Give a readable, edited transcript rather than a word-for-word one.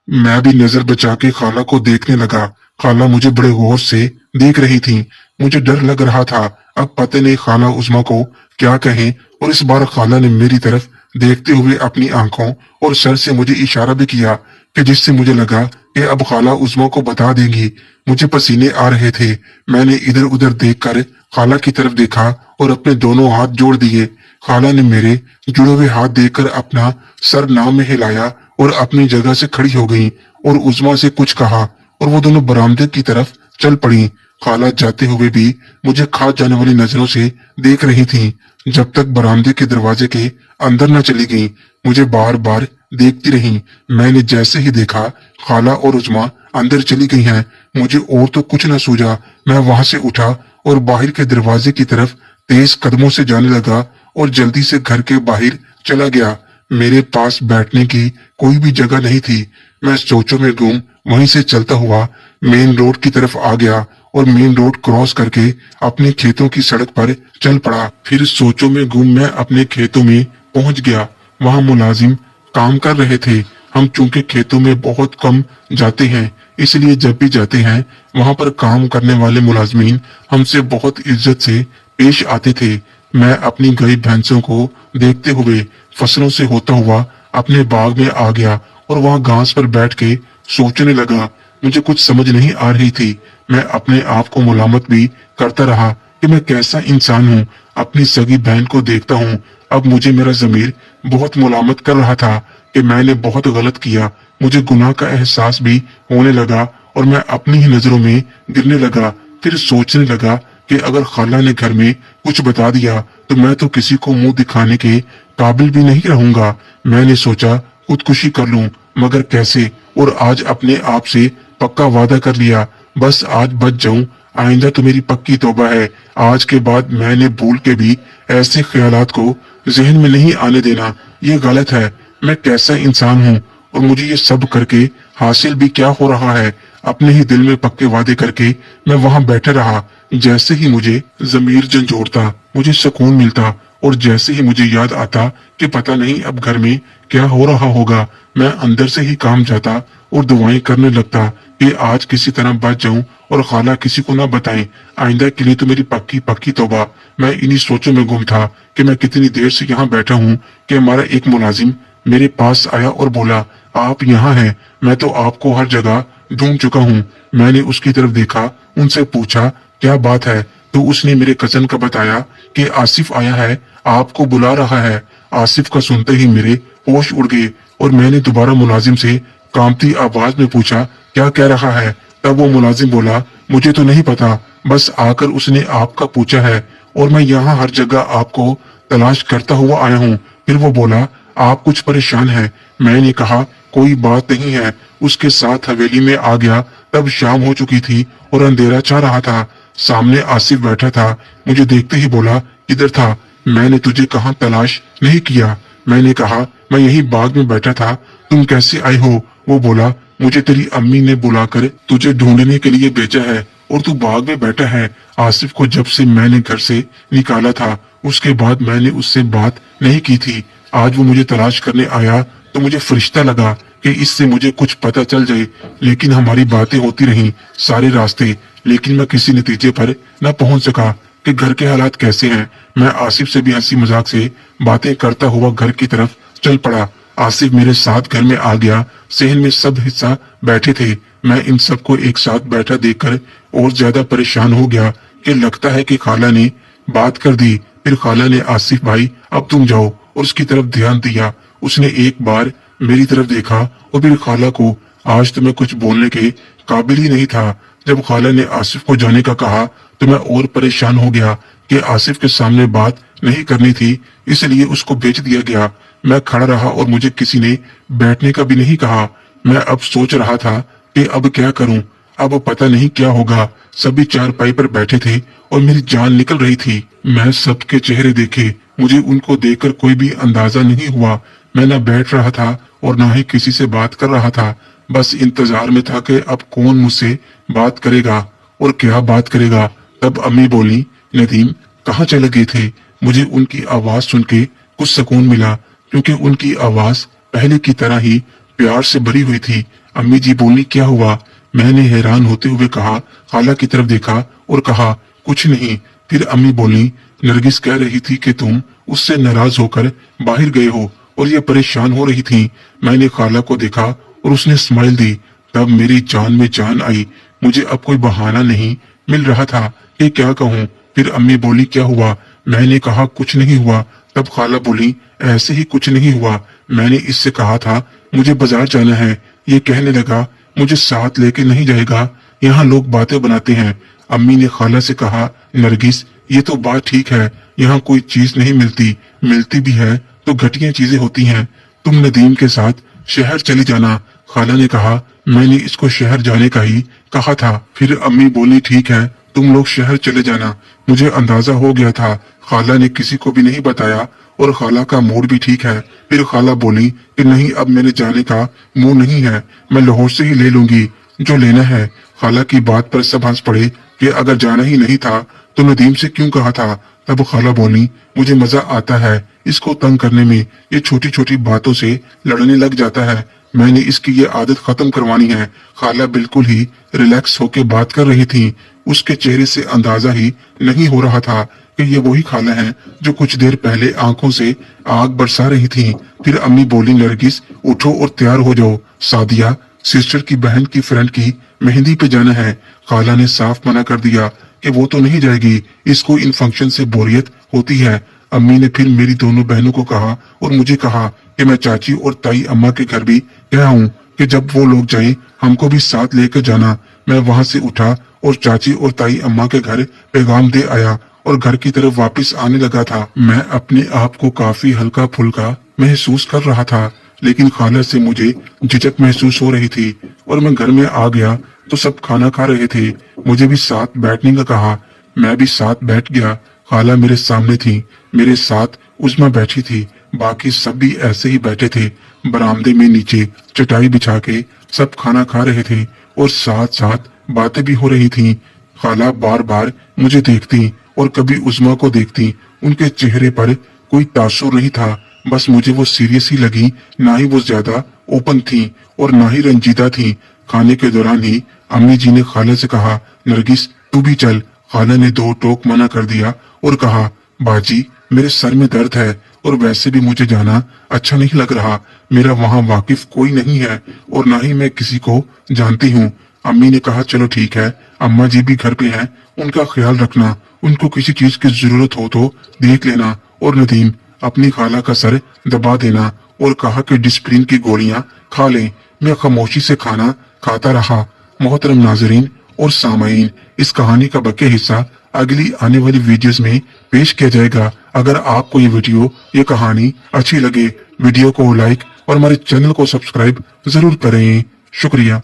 मैं भी नजर बचा के खाला को देखने लगा। खाला मुझे बड़े गौर से देख रही थी। मुझे डर लग रहा था। अब पता नहीं खाला उस्मा को क्या कहें। और इस बार खाला ने मेरी तरफ देखते हुए अपनी आंखों और सर से मुझे इशारा भी किया कि जिससे मुझे लगा कि अब खाला उस्मा को बता देंगी। मुझे पसीने आ रहे थे। मैंने इधर उधर देखकर खाला की तरफ देखा और अपने दोनों हाथ जोड़ दिए। खाला ने मेरे जुड़े हुए हाथ देखकर अपना सर नाम में हिलाया और अपनी जगह से खड़ी हो गई और उस्मा से कुछ कहा और वो दोनों बरामदे की तरफ चल पड़ी। खाला जाते हुए भी मुझे खा जाने वाली नजरों से देख रही थी जब तक बरामदे के दरवाजे के अंदर न चली गई। मुझे बार बार देखती रही। मैंने जैसे ही देखा खाला और उस्मा अंदर चली गई हैं, मुझे और तो कुछ न सूझा। मैं वहां से उठा और बाहर के दरवाजे की तरफ तेज कदमों से जाने लगा और जल्दी से घर के बाहर चला गया। मेरे पास बैठने की कोई भी जगह नहीं थी। मैं सोचों में गुम वहीं से चलता हुआ मेन रोड की तरफ आ गया और मेन रोड क्रॉस करके अपने खेतों की सड़क पर चल पड़ा। फिर सोचों में गुम मैं अपने खेतों में पहुंच गया। वहां मुलाजिम काम कर रहे थे। हम चूंकि खेतों में बहुत कम जाते हैं, इसलिए जब भी जाते हैं वहां पर काम करने वाले मुलाजमीन हमसे बहुत इज्जत से पेश आते थे। मैं अपनी गई भैंसों को देखते हुए फसलों से होता हुआ अपने बाग में आ गया और वहां घास पर बैठ के सोचने लगा। मुझे कुछ समझ नहीं आ रही थी। मैं अपने आप को मुलामत भी करता रहा कि मैं कैसा इंसान हूँ। अपनी सगी बहन को देखता हूँ। अब मुझे मेरा जमीर बहुत मुलामत कर रहा था कि मैंने बहुत गलत किया। मुझे गुनाह का एहसास भी होने लगा और मैं अपनी ही नजरों में गिरने लगा। फिर सोचने लगा कि अगर खाला ने घर में कुछ बता दिया तो मैं तो किसी को मुंह दिखाने के काबिल भी नहीं रहूंगा। मैंने सोचा खुदकुशी कर लूं, मगर कैसे। और आज अपने आप से पक्का वादा कर लिया, बस आज बच जाऊं। आइंदा तो मेरी पक्की तौबा है। आज के बाद मैंने भूल के भी ऐसे ख्यालात को जहन में नहीं आने देना। ये गलत है। मैं कैसा इंसान हूँ और मुझे ये सब करके हासिल भी क्या हो रहा है। अपने ही दिल में पक्के वादे करके मैं वहां बैठा रहा। जैसे ही मुझे जमीर झंझोड़ता, मुझे सुकून मिलता और जैसे ही मुझे याद आता कि पता नहीं अब घर में क्या हो रहा होगा, मैं अंदर से ही काम जाता और दुआएं करने लगता कि आज किसी तरह बच जाऊं और खाला किसी को ना बताएं। आइंदा के लिए तो मेरी पक्की पक्की तौबा। मैं इन्हीं सोचों में गुम था कि मैं कितनी देर से यहाँ बैठा हूँ कि हमारा एक मुलाजिम मेरे पास आया और बोला, आप यहाँ हैं। मैं तो आपको हर जगह ढूंढ चुका हूँ। मैंने उसकी तरफ देखा, उनसे पूछा क्या बात है, तो उसने मेरे कजन का बताया कि आसिफ आया है, आपको बुला रहा है। आसिफ का सुनते ही मेरे होश उड़ गए और मैंने दोबारा मुलाजिम से कांपती आवाज में पूछा क्या कह रहा है। तब वो मुलाजिम बोला, मुझे तो नहीं पता, बस आकर उसने आपका पूछा है और मैं यहाँ हर जगह आपको तलाश करता हुआ आया हूँ। फिर वो बोला, आप कुछ परेशान हैं। मैंने कहा कोई बात नहीं है। उसके साथ हवेली में आ गया। तब शाम हो चुकी थी और अंधेरा छा रहा था। सामने आसिफ बैठा था। मुझे देखते ही बोला, किधर था? मैंने तुझे कहाँ तलाश नहीं किया। मैंने कहा मैं यही बाग में बैठा था। तुम कैसे आए हो? वो बोला, मुझे तेरी अम्मी ने बुलाकर तुझे ढूंढने के लिए भेजा है और तू बाग में बैठा है। आसिफ को जब से मैंने घर से निकाला था उसके बाद मैंने उससे बात नहीं की थी। आज वो मुझे तलाश करने आया तो मुझे फरिश्ता लगा कि इससे मुझे कुछ पता चल जाए। लेकिन हमारी बातें होती रहीं सारे रास्ते, लेकिन मैं किसी नतीजे पर न पहुंच सका कि घर के हालात कैसे हैं। मैं आसिफ से भी हंसी मजाक से बातें करता हुआ घर की तरफ चल पड़ा। आसिफ मेरे साथ घर में आ गया। सहन में सब हिस्सा बैठे थे। मैं इन सबको एक साथ बैठा देखकर और ज्यादा परेशान हो गया कि लगता है कि खाला ने बात कर दी। फिर खाला ने, आसिफ भाई अब तुम जाओ, और उसकी तरफ ध्यान दिया। उसने एक बार मेरी तरफ देखा और फिर खाला को। आज तो मैं कुछ बोलने के काबिल ही नहीं था। जब खाला ने आसिफ को जाने का कहा तो मैं और परेशान हो गया कि आसिफ के सामने बात नहीं करनी थी, इसलिए उसको भेज दिया गया। मैं खड़ा रहा और मुझे किसी ने बैठने का भी नहीं कहा। मैं अब सोच रहा था कि अब क्या करूं। अब पता नहीं क्या होगा। सभी चारपाई पर बैठे थे और मेरी जान निकल रही थी। मैं सबके चेहरे देखे, मुझे उनको देखकर कोई भी अंदाजा नहीं हुआ। मैं न बैठ रहा था और न ही किसी से बात कर रहा था। बस इंतजार में था कि अब कौन मुझसे बात करेगा और क्या बात करेगा। तब अम्मी बोली, नदीम कहाँ चले गए थे? मुझे उनकी आवाज सुन के कुछ सुकून मिला, क्योंकि उनकी आवाज पहले की तरह ही प्यार से भरी हुई थी। अम्मी जी बोली, क्या हुआ? मैंने हैरान होते हुए कहा, खाला की तरफ देखा और कहा, कुछ नहीं। फिर अम्मी बोली, नरगिस कह रही थी कि तुम उससे नाराज होकर बाहर गए हो और ये परेशान हो रही थी। मैंने खाला को देखा और उसने स्माइल दी। तब मेरी जान में जान आई। मुझे अब कोई बहाना नहीं मिल रहा था कि क्या कहूँ। फिर अम्मी बोली, क्या हुआ? मैंने कहा, कुछ नहीं हुआ। तब खाला बोली, ऐसे ही कुछ नहीं हुआ। मैंने इससे कहा था मुझे बाजार जाना है। ये कहने लगा, मुझे साथ लेके नहीं जाएगा, यहाँ लोग बातें बनाते हैं। अम्मी ने खाला से कहा, नरगिस ये तो बात ठीक है, यहाँ कोई चीज नहीं मिलती, मिलती भी है तो घटिया चीजें होती हैं। तुम नदीम के साथ शहर चली जाना। खाला ने कहा, मैंने इसको शहर जाने का ही कहा था। फिर अम्मी बोली, ठीक है तुम लोग शहर चले जाना। मुझे अंदाजा हो गया था, खाला ने किसी को भी नहीं बताया और खाला का मूड भी ठीक है। फिर खाला बोली कि नहीं, अब मेरे जाने का मूड नहीं है, मैं लाहौर से ही ले लूंगी जो लेना है। खाला की बात पर सब हंस पड़े कि अगर जाना ही नहीं था तो नदीम से क्यों कहा था। तब खाला बोली, मुझे मजा आता है इसको तंग करने में, ये छोटी छोटी बातों से लड़ने लग जाता है, मैंने इसकी ये आदत खत्म करवानी है। खाला बिल्कुल ही रिलैक्स होके बात कर रही थी। उसके चेहरे से अंदाजा ही नहीं हो रहा था कि ये वही खाला है जो कुछ देर पहले आंखों से आग बरसा रही थी। फिर अम्मी बोली, नरगिस उठो और तैयार हो जाओ, सादिया सिस्टर की बहन की फ्रेंड की मेहंदी पे जाना है। खाला ने साफ मना कर दिया कि वो तो नहीं जाएगी, इसको इन फंक्शन से बोरियत होती है। अम्मी ने फिर मेरी दोनों बहनों को कहा और मुझे कहा कि मैं चाची और ताई अम्मा के घर भी गया हूँ कि जब वो लोग जाएं हमको भी साथ लेकर जाना। मैं वहां से उठा और चाची और ताई अम्मा के घर पैगाम दे आया और घर की तरफ वापस आने लगा था। मैं अपने आप को काफी हल्का फुल्का महसूस कर रहा था, लेकिन खाला से मुझे झिझक महसूस हो रही थी। और मैं घर में आ गया तो सब खाना खा रहे थे। मुझे भी साथ बैठने का कहा, मैं भी साथ बैठ गया। खाला मेरे सामने थी, मेरे साथ उस्मा बैठी थी, बाकी सब भी ऐसे ही बैठे थे। बरामदे में नीचे चटाई बिछा के सब खाना खा रहे थे और साथ साथ बातें भी हो रही थी। खाला बार बार मुझे देखती और कभी उस्मा को देखती। उनके चेहरे पर कोई तासुर नहीं था, बस मुझे वो सीरियस ही लगी। ना ही वो ज्यादा ओपन थी और ना ही रंजीदा थी। खाने के दौरान ही अम्मी जी ने खाला से कहा, नरगिस तू भी चल। खाला ने दो टोक मना कर दिया और कहा, बाजी मेरे सर में दर्द है और वैसे भी मुझे जाना अच्छा नहीं लग रहा। मेरा वहाँ वाकिफ कोई नहीं है और ना ही मैं किसी को जानती हूँ। अम्मी ने कहा, चलो ठीक है, अम्मा जी भी घर पे हैं, उनका ख्याल रखना, उनको किसी चीज की जरूरत हो तो देख लेना। और नदीम अपनी खाला का सर दबा देना और कहा कि डिस्प्रिन की गोलियां खा लें। मैं खामोशी से खाना खाता रहा। मोहतरम नाजरीन और सामाईन, इस कहानी का बाकी हिस्सा अगली आने वाली वीडियोस में पेश किया जाएगा। अगर आपको ये वीडियो, ये कहानी अच्छी लगे, वीडियो को लाइक और हमारे चैनल को सब्सक्राइब जरूर करें। शुक्रिया।